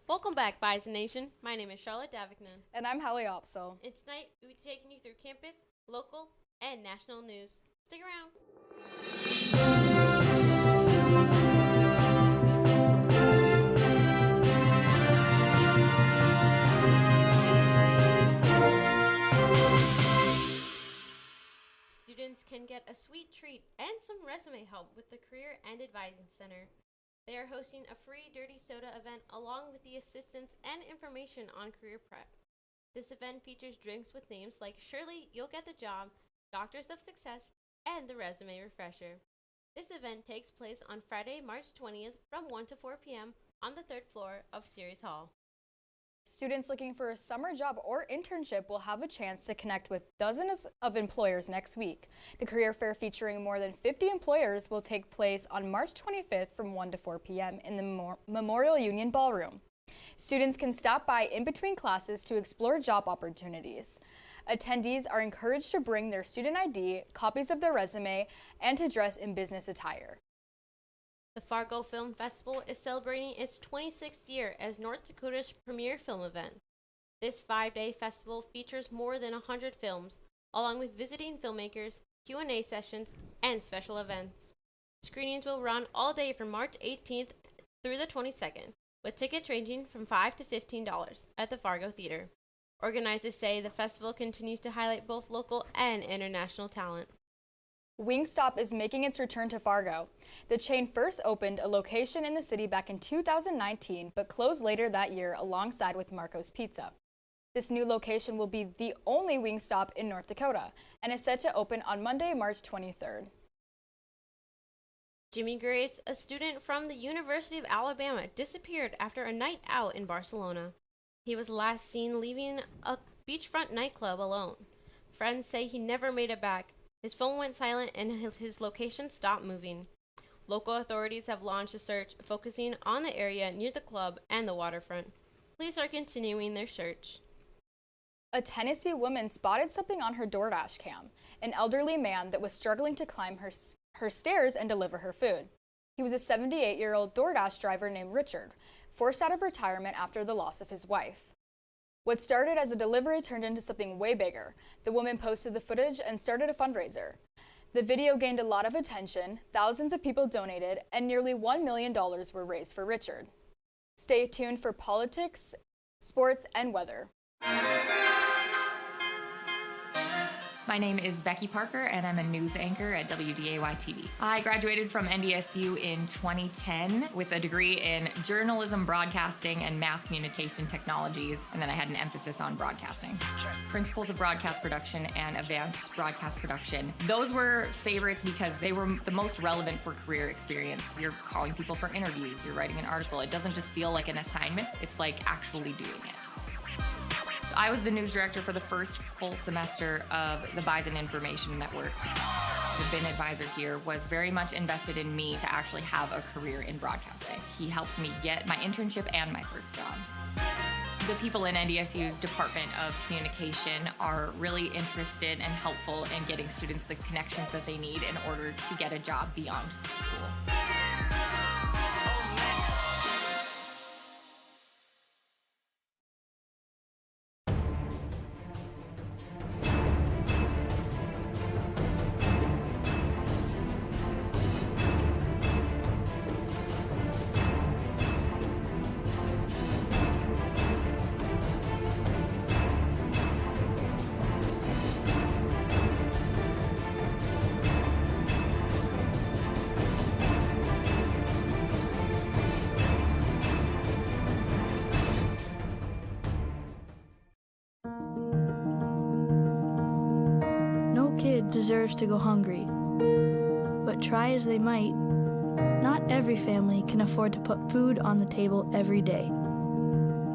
Welcome back, Bison Nation. My name is Charlotte Davignon. And I'm Halee and And tonight, we'll be taking you through campus, local, and national news. Stick around. Students can get a sweet treat and some resume help with the Career and Advising Center. They are hosting a free Dirty Soda event along with the assistance and information on career prep. This event features drinks with names like Surely You'll Get the Job, Doctors of Success, and the Resume Refresher. This event takes place on Friday, March 20th from 1 to 4 p.m. on the 3rd floor of Ceres Hall. Students looking for a summer job or internship will have a chance to connect with dozens of employers next week. The career fair, featuring more than 50 employers, will take place on March 25th from 1 to 4 p.m. in the Memorial Union Ballroom. Students can stop by in between classes to explore job opportunities. Attendees are encouraged to bring their student ID, copies of their resume, and to dress in business attire. The Fargo Film Festival is celebrating its 26th year as North Dakota's premier film event. This 5-day festival features more than 100 films, along with visiting filmmakers, Q&A sessions, and special events. Screenings will run all day from March 18th through the 22nd, with tickets ranging from $5 to $15 at the Fargo Theater. Organizers say the festival continues to highlight both local and international talent. Wingstop is making its return to Fargo. The chain first opened a location in the city back in 2019, but closed later that year alongside with Marco's Pizza. This new location will be the only Wingstop in North Dakota and is set to open on Monday, March 23rd. Jimmy Grace, a student from the University of Alabama, disappeared after a night out in Barcelona. He was last seen leaving a beachfront nightclub alone. Friends say he never made it back. His phone went silent and his location stopped moving. Local authorities have launched a search focusing on the area near the club and the waterfront. Police are continuing their search. A Tennessee woman spotted something on her DoorDash cam, an elderly man that was struggling to climb her stairs and deliver her food. He was a 78-year-old DoorDash driver named Richard, forced out of retirement after the loss of his wife. What started as a delivery turned into something way bigger. The woman posted the footage and started a fundraiser. The video gained a lot of attention, thousands of people donated, and nearly $1 million were raised for Richard. Stay tuned for politics, sports, and weather. My name is Becky Parker, and I'm a news anchor at WDAY-TV. I graduated from NDSU in 2010 with a degree in journalism, broadcasting, and mass communication technologies, and then I had an emphasis on broadcasting. Principles of broadcast production and advanced broadcast production. Those were favorites because they were the most relevant for career experience. You're calling people for interviews, you're writing an article. It doesn't just feel like an assignment, it's like actually doing it. I was the news director for the first full semester of the Bison Information Network. The BIN advisor here was very much invested in me to actually have a career in broadcasting. He helped me get my internship and my first job. The people in NDSU's Department of Communication are really interested and helpful in getting students the connections that they need in order to get a job beyond school. No kid deserves to go hungry, but try as they might, not every family can afford to put food on the table every day.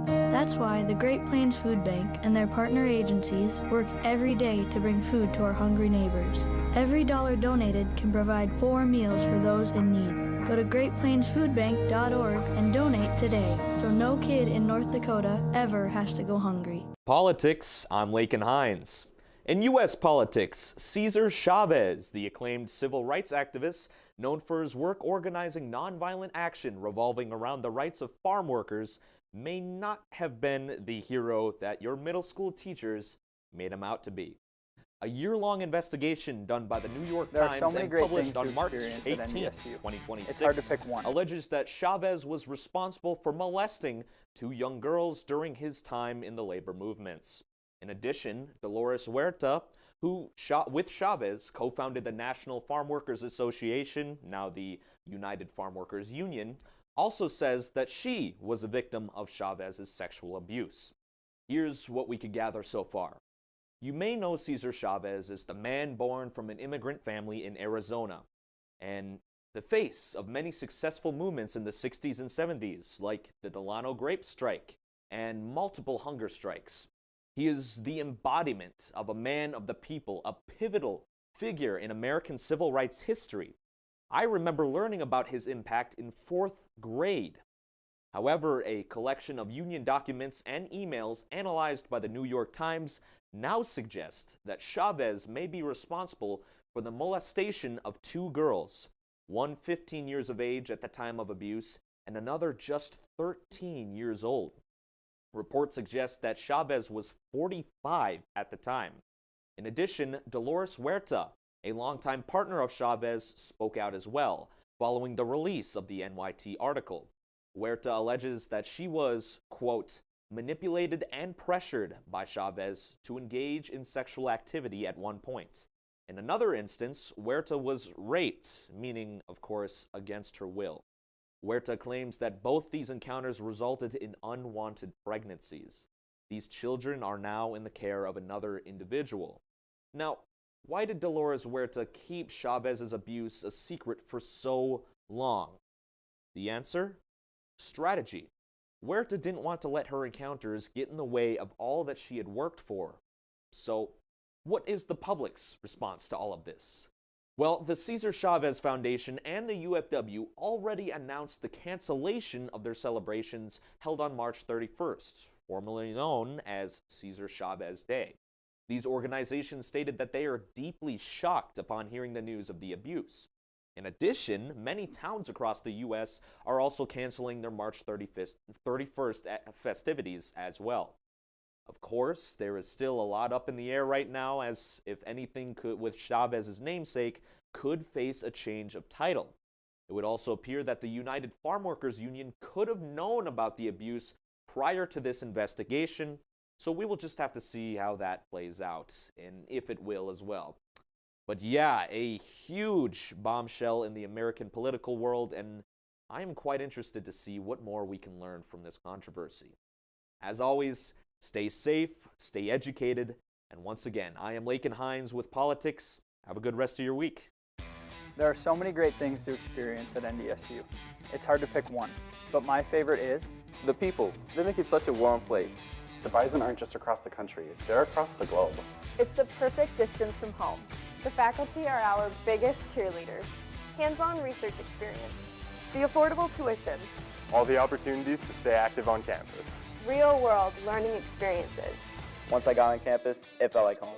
That's why the Great Plains Food Bank and their partner agencies work every day to bring food to our hungry neighbors. Every dollar donated can provide 4 meals for those in need. Go to greatplainsfoodbank.org and donate today so no kid in North Dakota ever has to go hungry. Politics, I'm Laken Hines. In U.S. politics, Cesar Chavez, the acclaimed civil rights activist, known for his work organizing nonviolent action revolving around the rights of farm workers, may not have been the hero that your middle school teachers made him out to be. A year-long investigation done by the New York Times and published on March 18, 2026, alleges that Chavez was responsible for molesting 2 young girls during his time in the labor movements. In addition, Dolores Huerta, who with Chavez co-founded the National Farm Workers Association, now the United Farm Workers Union, also says that she was a victim of Chavez's sexual abuse. Here's what we could gather so far. You may know Cesar Chavez as the man born from an immigrant family in Arizona, and the face of many successful movements in the 60s and 70s, like the Delano Grape Strike and multiple hunger strikes. He is the embodiment of a man of the people, a pivotal figure in American civil rights history. I remember learning about his impact in 4th grade. However, a collection of Union documents and emails analyzed by the New York Times now suggest that Chavez may be responsible for the molestation of 2 girls, one 15 years of age at the time of abuse and another just 13 years old. Reports suggest that Chavez was 45 at the time. In addition, Dolores Huerta, a longtime partner of Chavez, spoke out as well, following the release of the NYT article. Huerta alleges that she was, quote, manipulated and pressured by Chavez to engage in sexual activity at one point. In another instance, Huerta was raped, meaning, of course, against her will. Huerta claims that both these encounters resulted in unwanted pregnancies. These children are now in the care of another individual. Now, why did Dolores Huerta keep Chavez's abuse a secret for so long? The answer? Strategy. Huerta didn't want to let her encounters get in the way of all that she had worked for. So, what is the public's response to all of this? Well, the Cesar Chavez Foundation and the UFW already announced the cancellation of their celebrations held on March 31st, formerly known as Cesar Chavez Day. These organizations stated that they are deeply shocked upon hearing the news of the abuse. In addition, many towns across the U.S. are also canceling their March 31st festivities as well. Of course, there is still a lot up in the air right now, as if anything with Chavez's namesake could face a change of title. It would also appear that the United Farm Workers Union could have known about the abuse prior to this investigation, so we will just have to see how that plays out, and if it will as well. But yeah, a huge bombshell in the American political world, and I am quite interested to see what more we can learn from this controversy. As always, stay safe, stay educated, and once again, I am Laken Hines with Politics. Have a good rest of your week. There are so many great things to experience at NDSU. It's hard to pick one, but my favorite is the people. They make it such a warm place. The Bison aren't just across the country, they're across the globe. It's the perfect distance from home. The faculty are our biggest cheerleaders. Hands-on research experience. The affordable tuition. All the opportunities to stay active on campus. Real-world learning experiences. Once I got on campus, it felt like home.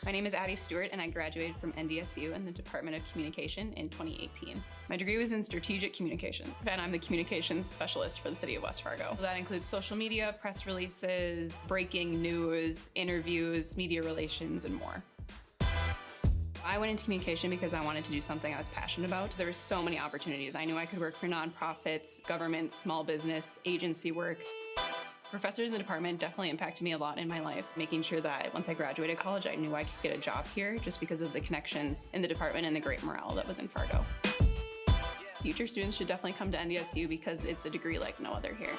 My name is Addie Stewart, and I graduated from NDSU in the Department of Communication in 2018. My degree was in strategic communication, and I'm the communications specialist for the city of West Fargo. That includes social media, press releases, breaking news, interviews, media relations, and more. I went into communication because I wanted to do something I was passionate about. There were so many opportunities. I knew I could work for nonprofits, government, small business, agency work. Professors in the department definitely impacted me a lot in my life, making sure that once I graduated college, I knew I could get a job here just because of the connections in the department and the great morale that was in Fargo. Future students should definitely come to NDSU because it's a degree like no other here.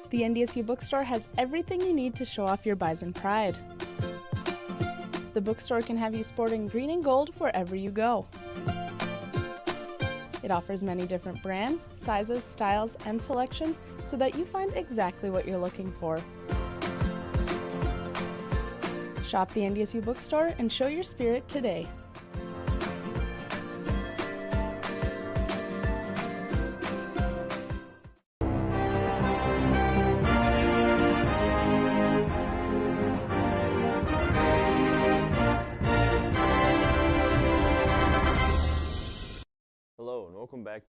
The NDSU bookstore has everything you need to show off your Bison pride. The bookstore can have you sporting green and gold wherever you go. It offers many different brands, sizes, styles, and selection so that you find exactly what you're looking for. Shop the NDSU bookstore and show your spirit today.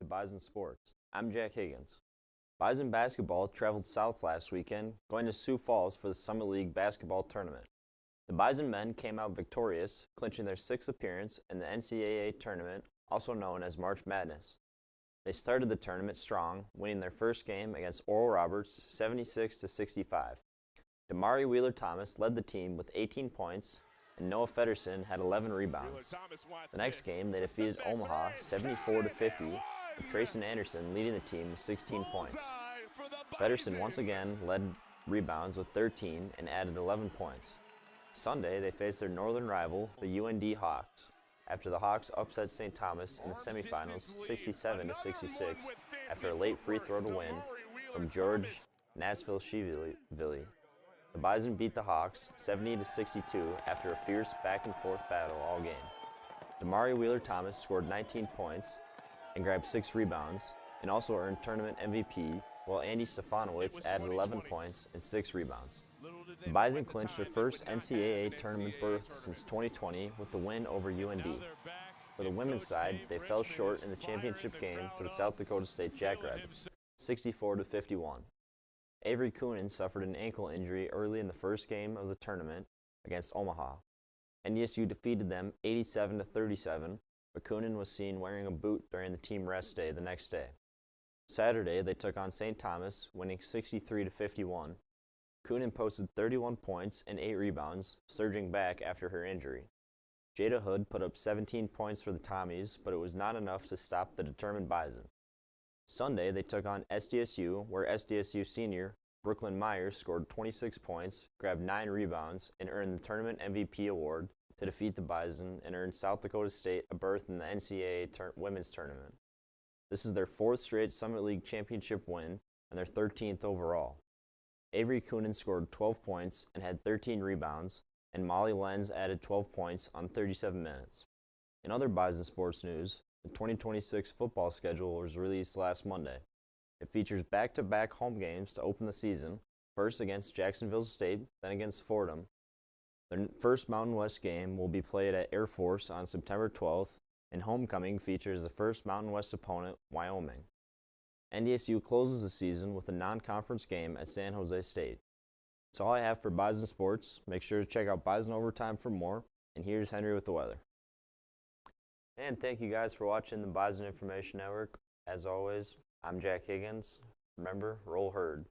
Bison Sports. I'm Jack Higgins. Bison basketball traveled south last weekend, going to Sioux Falls for the Summit League basketball tournament. The Bison men came out victorious, clinching their 6th appearance in the NCAA tournament, also known as March Madness. They started the tournament strong, winning their first game against Oral Roberts 76-65. Damari Wheeler-Thomas led the team with 18 points, and Noah Feddersen had 11 rebounds. The next game, they defeated Omaha 74-50, with Trayson Anderson leading the team with 16 points. Feddersen once again led rebounds with 13 and added 11 points. Sunday, they faced their northern rival, the UND Hawks, after the Hawks upset St. Thomas in the semifinals 67-66 after a late free throw to win from George Natsville-Shivili. The Bison beat the Hawks 70-62 after a fierce back-and-forth battle all game. Damari Wheeler-Thomas scored 19 points and grabbed 6 rebounds, and also earned tournament MVP, while Andy Stefanowicz added 11 points and 6 rebounds. The Bison clinched their first NCAA tournament berth since 2020 with the win over UND. For the women's side, they fell short in the championship game to the South Dakota State Jackrabbits, 64-51. Avery Coonan suffered an ankle injury early in the first game of the tournament against Omaha. NDSU defeated them 87-37, but Coonan was seen wearing a boot during the team rest day the next day. Saturday, they took on St. Thomas, winning 63-51. Coonan posted 31 points and 8 rebounds, surging back after her injury. Jada Hood put up 17 points for the Tommies, but it was not enough to stop the determined Bison. Sunday, they took on SDSU, where SDSU senior Brooklyn Myers scored 26 points, grabbed 9 rebounds, and earned the tournament MVP award to defeat the Bison and earn South Dakota State a berth in the NCAA women's tournament. This is their 4th straight Summit League championship win and their 13th overall. Avery Coonan scored 12 points and had 13 rebounds, and Molly Lenz added 12 points on 37 minutes. In other Bison sports news, the 2026 football schedule was released last Monday. It features back-to-back home games to open the season, first against Jacksonville State, then against Fordham. Their first Mountain West game will be played at Air Force on September 12th, and homecoming features the first Mountain West opponent, Wyoming. NDSU closes the season with a non-conference game at San Jose State. That's all I have for Bison Sports. Make sure to check out Bison Overtime for more, and here's Henry with the weather. And thank you guys for watching the Bison Information Network. As always, I'm Jack Higgins. Remember, roll herd.